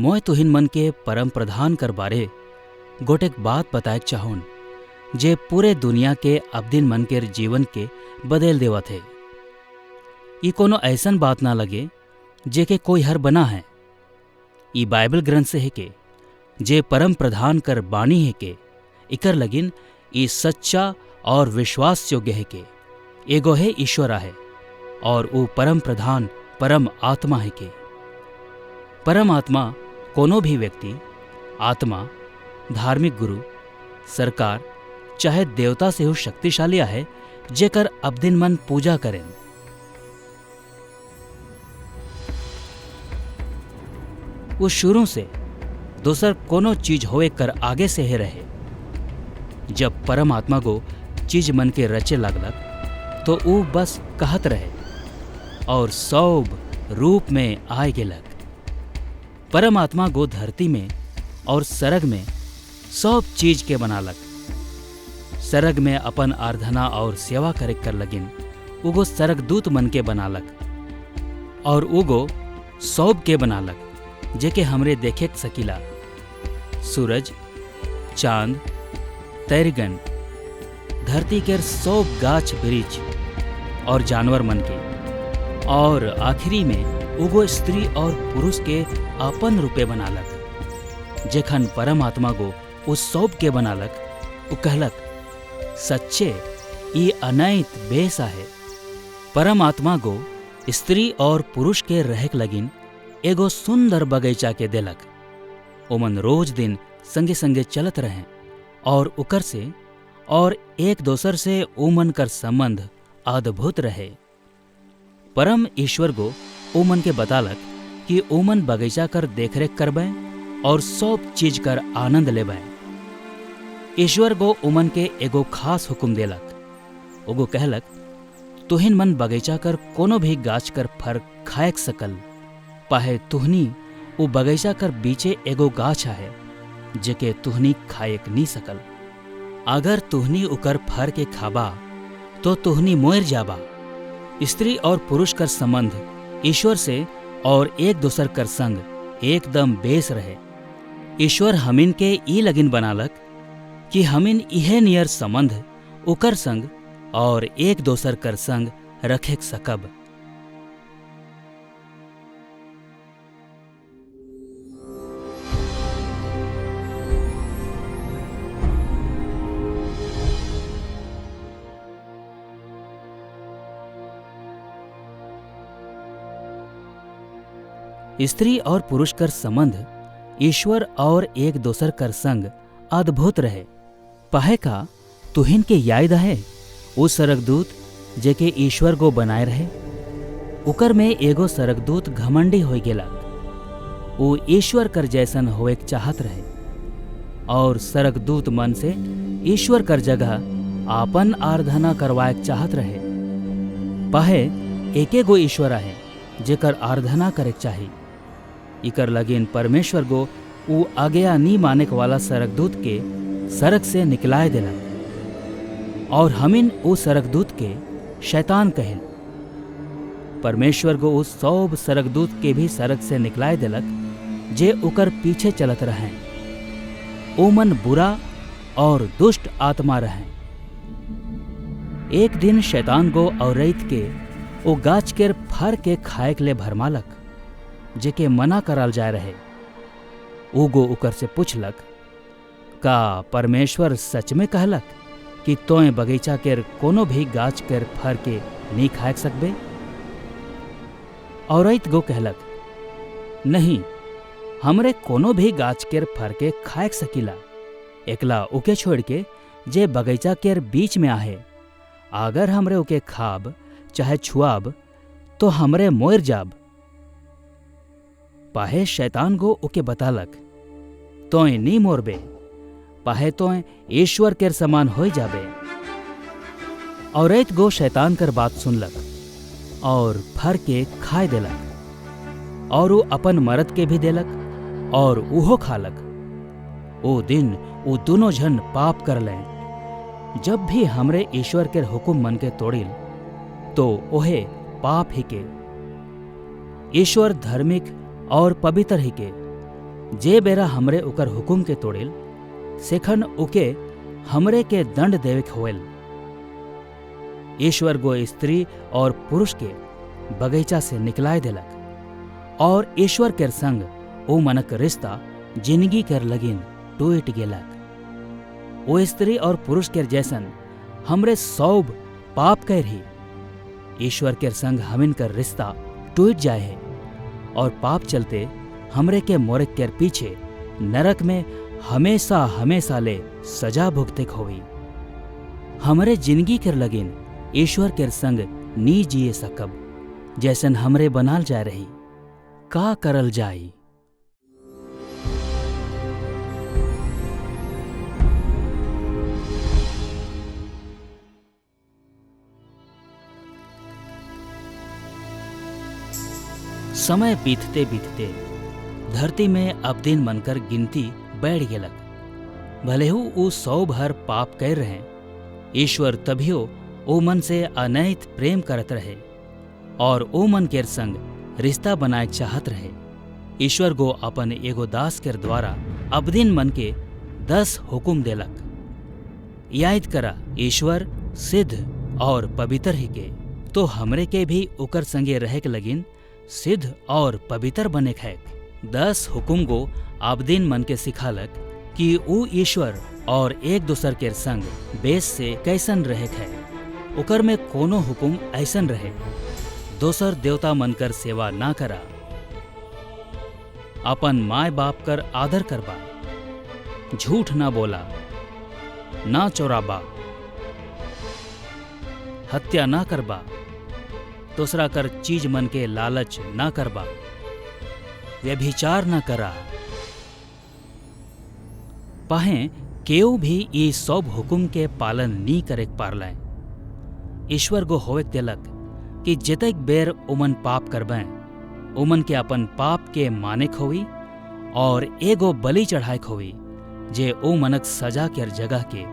मोय तुहिन मन के परम प्रधान कर बारे गोटेक बात बताएक चाहून जे पूरे दुनिया के अबदिन मन के जीवन के बदल देवत है। ये कोनो ऐसन बात ना लगे जे के कोई हर बना है। ये बाइबल ग्रंथ से है के जे परम प्रधान कर बानी है के इकर लगिन ये सच्चा और विश्वास योग्य है के एगो है ईश्वर है और वो परम प्रधान परम आत्मा है के। परम आत्मा कोनो भी व्यक्ति, आत्मा, धार्मिक गुरु, सरकार चाहे देवता से हो शक्तिशाली है जेकर अबदिन मन पूजा करें। वो शुरू से दूसर कोनो चीज होए कर आगे से ही रहे। जब परम आत्मा को चीज मन के रचे लगलक तो वो बस कहत रहे और सब रूप में आए गेलक। परम आत्मा को धरती में और सरग में सब चीज के बनालक। सरग में अपन आराधना और सेवा करे कर लगिन उगो सरग दूत मन के बनालक और उगो सब के बनालक जेके हमरे देखे सकीला। सूरज, चांद, तैरगन, धरती के सब गाछ वृक्ष और जानवर मन के, और आखिरी में उगो स्त्री और पुरुष के अपन रूपे बनालक। जेखन परम आत्मा को उस सब के बनालक वो कहलक सच्चे ये अनैत बेसा है। परम आत्मा को स्त्री और पुरुष के रहक लगिन एगो सुंदर बगीचा के देलक। ओमन रोज दिन संगे संगे चलत रहे और उकर से और एक दोसर से ओमन कर संबंध अद्भुत रहे। परम ईश्वर को ओमन के बतालक कि ओमन बगीचा कर देखरेख करबे और सब चीज कर आनंद लेबे। ईश्वर को ओमन के एगो खास हुक्म देलक। ओगो कहलक तुहिन मन बगीचा कर कोनो भी गाछ कर फर खाएक सकल, पाहे तुहनी वो बगीचा कर बीचे एगो गाछ है जेके तुहनी खाएक नी सकल। अगर तुहनी उकर फर के खाबा तो तुहनी मोर जाबा। स्त्री और पुरुष कर संबंध ईश्वर से और एक दूसर कर संग एकदम बेस रहे। ईश्वर हमिन के ई लगिन बनालक कि हमिन इहे नियर संबंध उकर संग और एक दोसर कर संग रखे सकब। स्त्री और पुरुष कर संबंध ईश्वर और एक दोसर कर संग अद्भुत रहे। पहे का तुहिन के याद है वो सरगदूत जेके ईश्वर को बनाए रहे। उकर में एगो सरगदूत घमंडी हो गेला। वो ईश्वर कर जैसन होए चाहत रहे और सरगदूत मन से ईश्वर कर जगह आपन आराधना करवाए चाहत रहे। पहे एके गो ईश्वर है जेकर आराधना करे चाहिए। इकर लगिन परमेश्वर को वो आज्ञा नी माने वाला सरगदूत के सरग से निकलाए देलक और हमिन वो सरगदूत के शैतान कहल। परमेश्वर को उस सब सरगदूत के भी सरग से निकलाए देलक जे उकर पीछे चलत रहे। ओ मन बुरा और दुष्ट आत्मा रहे। एक दिन शैतान को औरत के ओ गाछ के फर के खाए के लिए भरमालक जेके मना कराल जाए रहे। उगो उकर से पूछलक का परमेश्वर सच में कहलक कि तोय बगीचा के कोनो भी गाछ के फर के नहीं खाए सकबे? औरत गो कहलक नहीं, हमरे कोनो भी गाछ के फर के खाए सकीला, एकला उके छोड़ के जे बगीचा के बीच में आहे। अगर हमरे उके खाब चाहे छुआब तो हमरे मोर जाब। पाहे शैतान को उके बतालक तोय नी मोरबे, पाहे तोय ईश्वर के समान हो जाबे। औरत गो शैतान कर बात सुनलक और फर के खाए देलक और वो अपन मर्द के भी देलक और उहो खालक। ओ दिन वो दोनों जन पाप कर लें। जब भी हमरे ईश्वर के हुक्म मन के तोड़िल तो ओहे पाप ही के। ईश्वर धार्मिक और पवित्र ही के जे बेरा हमरे ओकर हुकुम के तोड़ेल सेखन ओके हमरे के दंड देवे होएल। ईश्वर गो स्त्री और पुरुष के बगीचा से निकलाए देलक और ईश्वर के संग ओ मनक रिश्ता जिंदगी कर लगिन टूट गेलक। ओ स्त्री और पुरुष के जैसन हमरे सौब पाप कर ही ईश्वर के संग हमिन कर रिश्ता टूट जाए है और पाप चलते हमरे के मोरे के पीछे नरक में हमेशा हमेशा ले सजा भुगते होई। हमरे जिंदगी कर लगिन ईश्वर के संग नी जिए सकब जैसन हमरे बनाल जा रही का करल जाई। समय बीतते बीतते धरती में अब दिन मनकर गिनती बैठ गेलक। भले हु ऊ 100 भर पाप कर रहे, ईश्वर तभियो ओ मन से अनैत प्रेम करत रहे और ओ मन के संग रिश्ता बनाए चाहत रहे। ईश्वर गो अपन एगो दास के द्वारा अब दिन मन के 10 हुकुम देलक। याद करा, ईश्वर सिद्ध और पवित्र ही के, तो हमरे के भी ओकर संगे रहे के लगिन सिद्ध और पवित्र बने खैक। 10 हुकुम गो आबदीन मन के सिखालक कि ऊ ईश्वर और एक दूसर के संग बेस से कैसन रहे है। ओकर में कोनो हुकुम ऐसन रहे, दोसर देवता मनकर सेवा ना करा, अपन माय बाप कर आदर करबा, झूठ ना बोला, ना चोराबा, हत्या ना करबा, दूसरा कर चीज मन के लालच ना करबा, व्यभिचार ना करा। पाहे केऊ भी ये सब हुकुम के पालन नी करे पारले। ईश्वर गो होवे देलक कि जतक बेर उमन पाप करबे उमन के अपन पाप के माने खोवी और एगो बलि चढ़ाए खोवी जे ओ मनक सजा के जगह के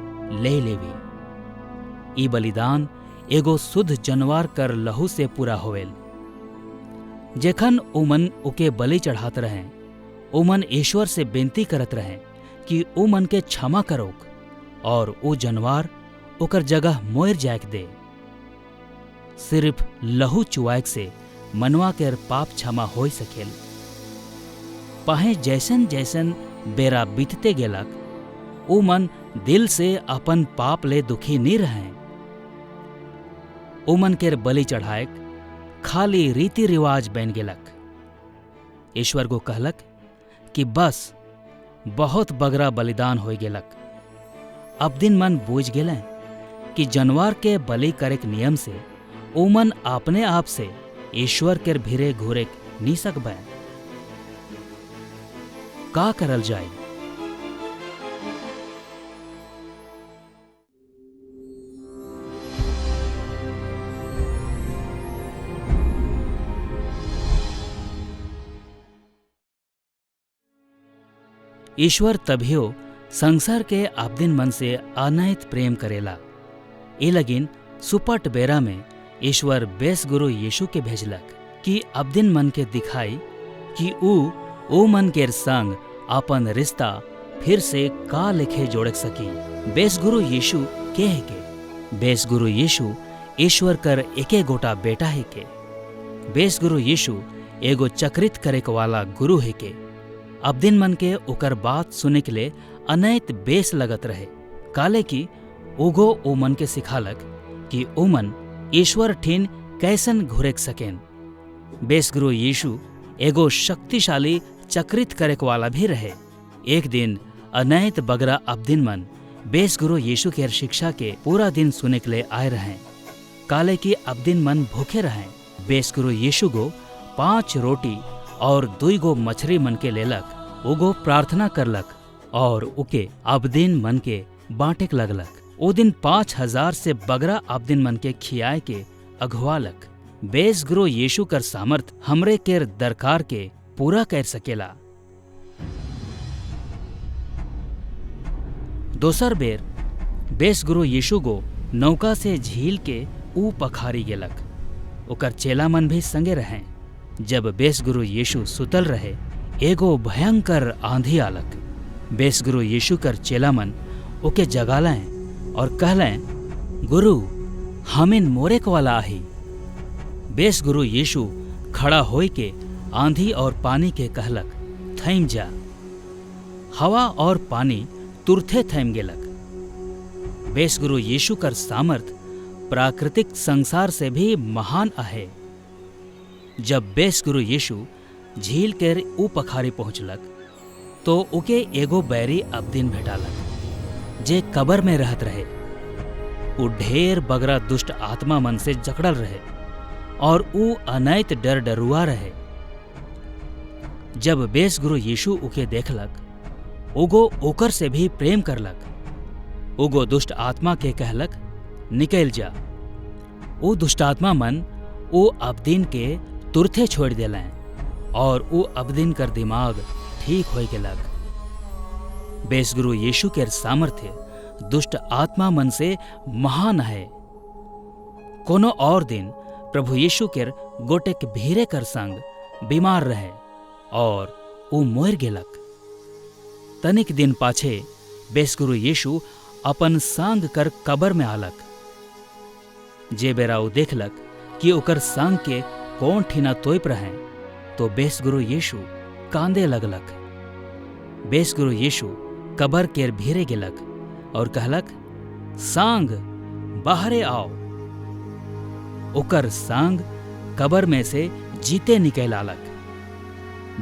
ले लेवी। ई बलिदान एगो शुद्ध जानवर कर लहू से पूरा होवेल। जेखन उमन ओके बलि चढ़ात रहे, उमन ईश्वर से बेनती करत रहे कि ओ मन के क्षमा करोक और ओ जानवर ओकर जगह मोर जायक दे। सिर्फ लहू चुआक से मनवा के पाप क्षमा हो सकेल। पाहे जैसन जैसन बेरा बीतते गेलक, ओ मन दिल से अपन पाप ले दुखी नहीं रहे। ओमन के बलि चढ़ाएक खाली रीति रिवाज बन गेलक। ईश्वर को कहलक कि बस बहुत बगरा बलिदान हो गेलक। अब दिन मन बूझ गेले कि जानवर के बलि करे के नियम से ओमन अपने आप से ईश्वर के भिरे घूरे नी सकबे। का करल जाए? ईश्वर तभियो संसार के आबदिन मन से अनैत प्रेम करेला। ए लगिन सुपट बेरा में ईश्वर बेस गुरु यीशु के भेजलक कि आबदिन मन के दिखाई कि ओ मन के संग अपन रिश्ता फिर से का लेखे जोड़ सकी। बेस गुरु यीशु के है के? बेस गुरु यीशु ईश्वर कर एके गोटा बेटा है के। बेस गुरु यीशु एगो चक्रित करे वाला गुरु है के। अब दिन मन के ओकर बात सुने के लिए अनैत बेस लगत रहे, काले की ओगो ओ मन के सिखालक कि ओ मन ईश्वर ठीन कैसन घुरेक सकेन। बेस गुरु यीशु एगो शक्तिशाली चक्रित करे वाला भी रहे। एक दिन अनैत बगरा अब दिन मन बेस गुरु यीशु के शिक्षा के पूरा दिन सुने के लिए आए रहे, काले की अब दिन मन भूखे रहे। बेस गुरु यीशु गो 5 रोटी और 2 गो मछली मन के लेलक। ओगो प्रार्थना करलक और उके आबदीन मन के बांटेक लगलक। ओ दिन 5000 से बगरा आबदीन मन के खियाए के अघवालक। बेस गुरु यीशु कर सामर्थ हमरे के दरकार के पूरा कर सकेला। दोसर बेर बेस गुरु यीशु गो नौका से झील के ऊ पखारी गेलक। ओकर चेला मन भी संगे रहे। जब बेस गुरु यीशु सुतल रहे, एगो भयंकर आंधी आलक। बेसगुरु यीशु कर चेलामन ओके जगालें और कहलें, गुरु हमिन मोरेक वाला आही। बेसगुरु यीशु खड़ा होई के आंधी और पानी के कहलक, थम जा। हवा और पानी तुरथे थम गेलक। बेसगुरु यीशु कर सामर्थ प्राकृतिक संसार से भी महान आहे। जब बेसगुरु यीशु झील के ऊ पखारी पहुंचलक तो उके एगो बैरी अबदीन भेटालक जे कबर में रहत रहे। ऊ ढेर बगरा दुष्ट आत्मा मन से जकड़ल रहे और ऊ अनैत डर डरुआ रहे। जब बेसगुरु यीशु उके देखलक, उगो ओकर से भी प्रेम करलक। उगो दुष्ट आत्मा के कहलक, निकल जा। ऊ दुष्टात्मा मन ऊ अबदीन के तुरथे छोड़ देलें और ऊ अबदीन कर दिमाग ठीक हो गेलक। बेसगुरु यीशु के सामर्थ्य दुष्ट आत्मा मन से महान है। कोनो और दिन प्रभु यीशु के गोटे के भीरे कर संग बीमार रहे और ऊ मोर गेलक। तनिक दिन पाछे बेसगुरु यीशु अपन सांग कर कबर में आलक। जे बेरा ऊ देखलक कि ओकर सांग के कौन ठीना तोप रहे, तो बेसगुरु यीशु कांदे लगलक। बेसगुरु यीशु कबर केर भीरे गेलक और कहलक, सांग बाहरे आओ। ओकर सांग कबर में से जीते निकल आलक।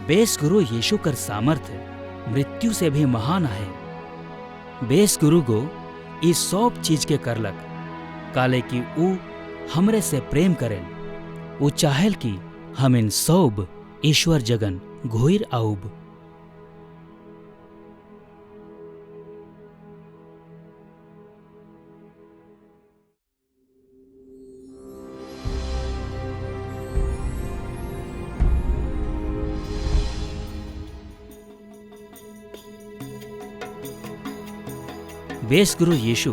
बेसगुरु यीशु कर सामर्थ्य मृत्यु से भी महान है। बेसगुरु गो इस सब चीज के करलक काले कि ऊ हमरे से प्रेम करें। ऊ चाहेल कि हम इन सब ईश्वर जगन घुइर आऊब। बेसगुरु यीशु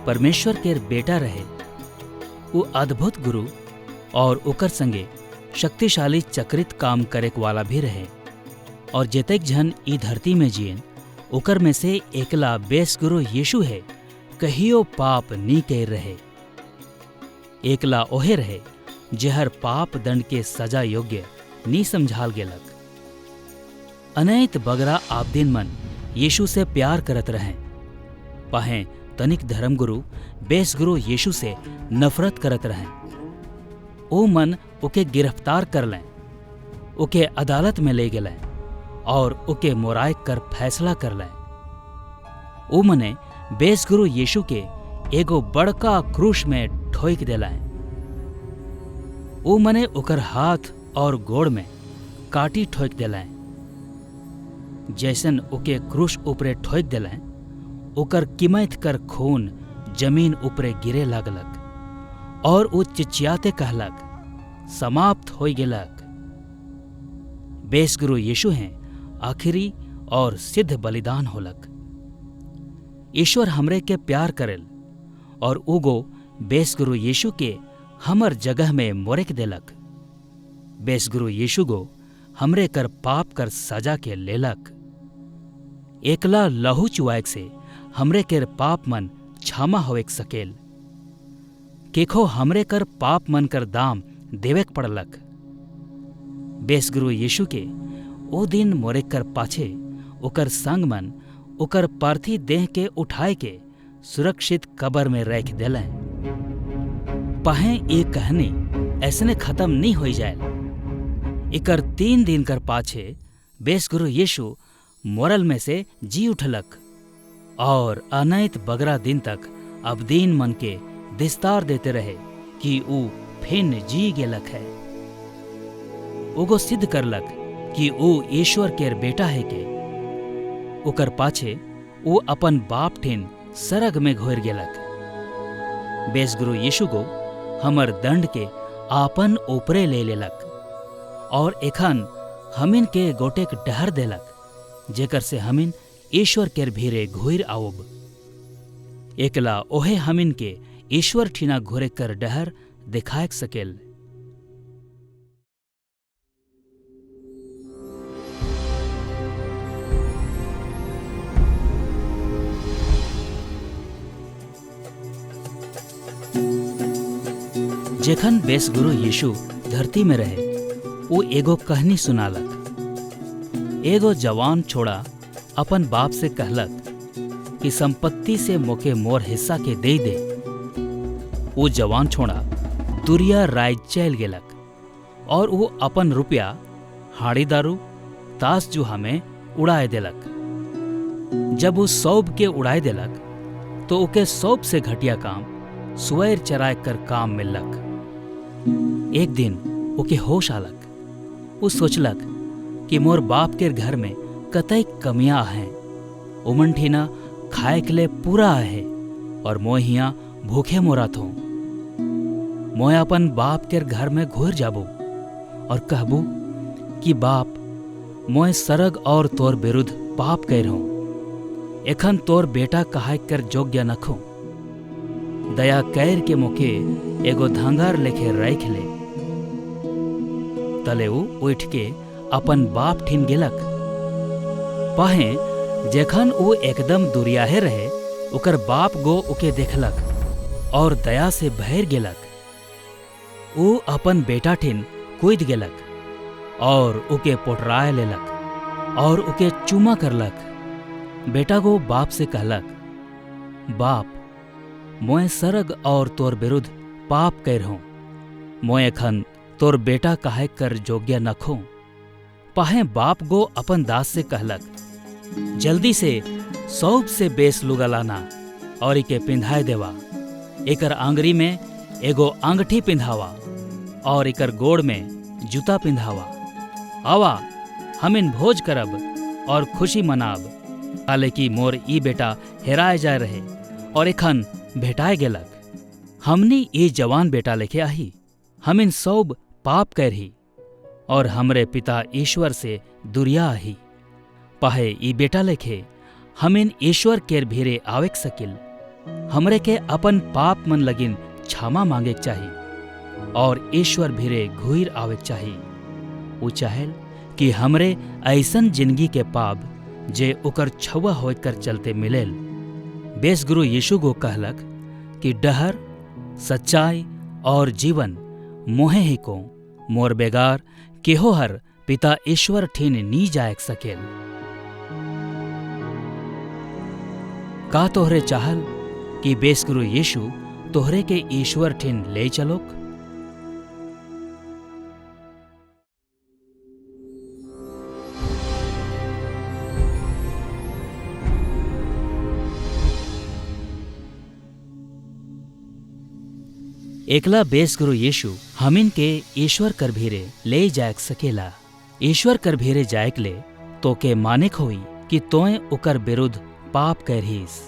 परमेश्वर के बेटा रहे। वो अद्भुत गुरु और ओकर संगे शक्तिशाली चक्रित काम करे वाला भी रहे। और जेतेक जन ई धरती में जियन ओकर में से एकला बेसगुरु यीशु है कहियो पाप नी कर रहे। एकला ओहे रहे जेहर पाप दंड के सजा योग्य नी समझाल गेलक। अनैत बगरा आबदीन मन यीशु से प्यार करत रहे। पाहें तनिक धर्मगुरु बेसगुरु यीशु से नफरत करत रहे। ओ मन ओके गिरफ्तार कर लें, ओके अदालत में ले गेलें और ओके मोरायक कर फैसला कर लें। ओ मने बेसगुरु यीशु के एगो बड़का क्रूश में ठोक देलाएं। ओ मने ओकर हाथ और गोड़ में काटी ठोक देलाएं। जैसन ओके क्रूश ऊपरे ठोक देलाएं, ओकर किमैत कर खून जमीन ऊपरे गिरे लागलक और वो चिचियाते कहलक, समाप्त हो गेलक। बेसगुरु यीशु हैं आखिरी और सिद्ध बलिदान होलक। ईश्वर हमरे के प्यार करेल और उगो बेसगुरु यीशु के हमर जगह में मोरेक देलक। बेसगुरु यीशु गो हमरे कर पाप कर सजा के लेलक। एकला लहू चुआक से हमरे केर पाप मन क्षमा होवेक सकेल। केखो हमरे कर पाप मन कर दाम देवेक पड़लक। बेसगुरु यीशु के ओ दिन मोरे कर पाछे ओकर संग मन ओकर पार्थी देह के उठाए के सुरक्षित कबर में रख देलें। पाहें ये कहानी ऐसने खत्म नहीं हो जाए। इकर 3 दिन कर पाछे बेसगुरु यीशु मोरल में से जी उठलक और अनैत बगरा दिन तक अबदीन मन के दिस्तार देते रहे कि ऊ फिन जी गेलक है। उगो सिद्ध करलक कि ऊ ईश्वर केर बेटा है के। ओकर पाछे ऊ अपन बाप ठिन सरग में घोर गेलक। बेसगुरु यीशु गो हमर दंड के आपन ऊपरे ले लेलक और एखन हमिन के गोटेक डहर देलक जेकर से हमिन ईश्वर केर भीरे घुर आऊब। एकला ओहे हमिन के ईश्वर ठीना घुरे कर डहर दिखाए सकेल। जेखन बेसगुरु यीशु धरती में रहे वो एगो कहानी सुनालक। एगो जवान छोड़ा अपन बाप से कहलक कि संपत्ति से मोके मोर हिस्सा के दे दे। वो जवान छोड़ा दुरिया राय चल गेलक और वो अपन रुपया हाड़ी दारू ताश जुहा में उड़ाए देलक। जब वो सौंप के उड़ाए देलक तो ओके सौंप से घटिया काम सुअर चराय कर काम मिललक। एक दिन ओके होश आलक। वो सोचलक कि मोर बाप के घर में कतई कमियां हैं। उमन ठीना खाए के लिए पूरा है और मोय हिया भूखे मोरात हूँ। मोय अपन बाप के घर में घुर जाबू और कहबू कि बाप मोय सरग और तोर विरुद्ध पाप कर हूँ। एखन तोर बेटा कहाय कर योग्य नखो। दया कैर के मोके एगो धांगार लेखे रख ले। तले उ उठ के अपन बाप ठीन गेलक। पाहे जेखन वो एकदम दुरियाहे रहे ओकर बाप गो उके देखलक और दया से भर गेलक। वो अपन बेटा ठीन कूद गेलक और उके पोटराए लेलक और उके चूमा करलक। बेटा गो बाप से कहलक, बाप मोय सरग और तोर विरुद्ध पाप कर हूँ। मोय एखन तोर बेटा काहे कर योग्य नखो। पाहे बाप गो अपन दास से कहलक, जल्दी से सौंप से बेस लुगा लाना और इके पिंधाए देवा। एकर आंगरी में एगो अंगठी पिंधावा और एकर गोड़ में जूता पिंधावा। आवा हमिन भोज करब और खुशी मनाब। काले की मोर ई बेटा हेराए जाए रहे और एखन भेटाए गेलक। हमनी ई जवान बेटा लेके आही। हमिन सब पाप करही और हमरे पिता ईश्वर से दुरिया आही। पाहे ई बेटा लेखे हमिन ईश्वर केर भीरे आवेक सकिल। हमरे के अपन पाप मन लगिन क्षमा मांगे चाहिए और ईश्वर भीरे घुर आवेक चाहिए। वो चाहेल कि हमरे ऐसन जिंदगी के पाप जे ओकर छुआ होकर चलते मिलेल। बेसगुरु यीशु गो कहलक कि डहर सच्चाई और जीवन मोहे ही को मोर बेगार केहो हर पिता ईश्वर ठीन नी जायक सकेल। का तोहरे चाहल कि बेसगुरु यीशु तोहरे के ईश्वर ठीन ले चलोक। एकला बेसगुरु यीशु हमिन के ईश्वर कर भीरे ले जायक सकेला। ईश्वर कर भीरे जायक ले तो के मानेक होई कि तोय उकर विरुद्ध पाप करहीस।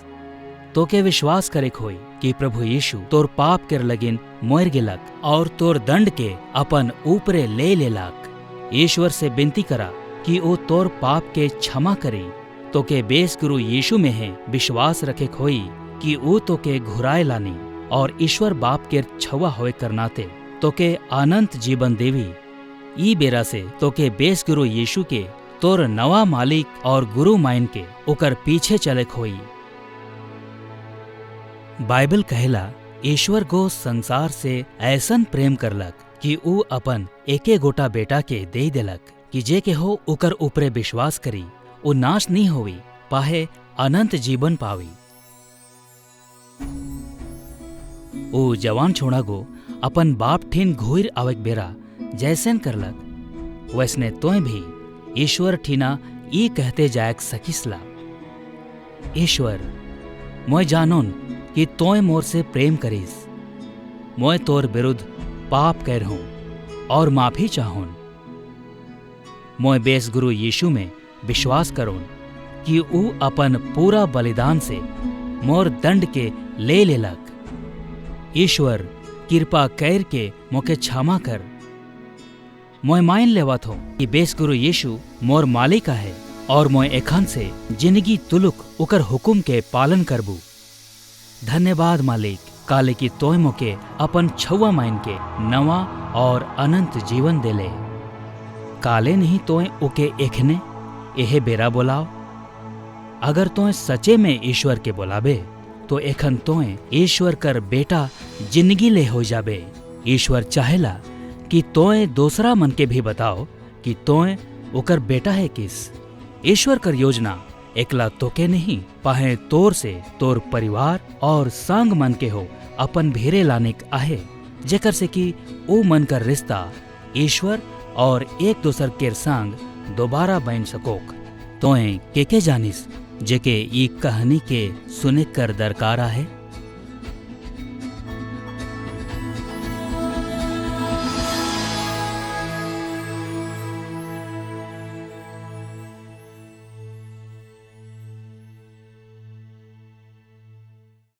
तो के विश्वास करेक होई कि प्रभु यीशु तोर पाप कर लगिन मोर गेलक और तोर दंड के अपन ऊपरे ले लेलक। ईश्वर से विनती करा कि वो तोर पाप के क्षमा करे। तो के बेसगुरु यीशु में है विश्वास रखेक होई कि वो तो के घुराए लानी और ईश्वर बाप के छुआ होए करनाते तो के अनंत जीवन देवी। ई बेरा से तो के बेसगुरु यीशु के तोर नवा मालिक और गुरु माइन के ओकर पीछे चलेक होई। बाइबल कहेला ईश्वर गो संसार से ऐसन प्रेम करलक कि ऊ अपन एके गोटा बेटा के दे देलक कि जे के हो ओकर ऊपरे विश्वास करी वो नाश नहीं होवी पाहे अनंत जीवन पावी। ओ जवान छोड़ा गो अपन बाप ठीन घुर आवेक बेरा जैसन करलक वैसने तोय भी ईश्वर ठीना ई कहते जायक सकिसला, ईश्वर मोय जानोन कि तोय मोर से प्रेम करीस। मोय तोर विरुद्ध पाप कर हूँ और माफी चाहून। मोय बेसगुरु यीशु में विश्वास करोन कि ऊ अपन पूरा बलिदान से मोर दंड के ले लेलक। ईश्वर कृपा कर के मोके क्षमा कर। मोय मान लेवत हो कि बेसगुरु यीशु मोर मालिक है और मोय एखन से जिंदगी तुलुक उकर हुकुम के पालन करबू। धन्यवाद मालिक काले की तोय मोके अपन छुआ माइन के नवा और अनंत जीवन देले। काले नहीं तोय ओके एखने एहे बेरा बोलाओ। अगर तोय सचे में ईश्वर के बोलाबे तो एखन तोय ईश्वर कर बेटा जिंदगी ले हो जाबे। ईश्वर चाहेला कि तोय दूसरा मन के भी बताओ कि तोय ओकर बेटा है किस। ईश्वर कर योजना एकला तोके नहीं पाहे तोर से तोर परिवार और संग मन के हो अपन भेरे लाने आहे, जेकर से कि ओ मन का रिश्ता ईश्वर और एक दूसर के संग दोबारा बन सकोक। तोय के जानिस जेके ई कहानी के सुने कर दरकार है।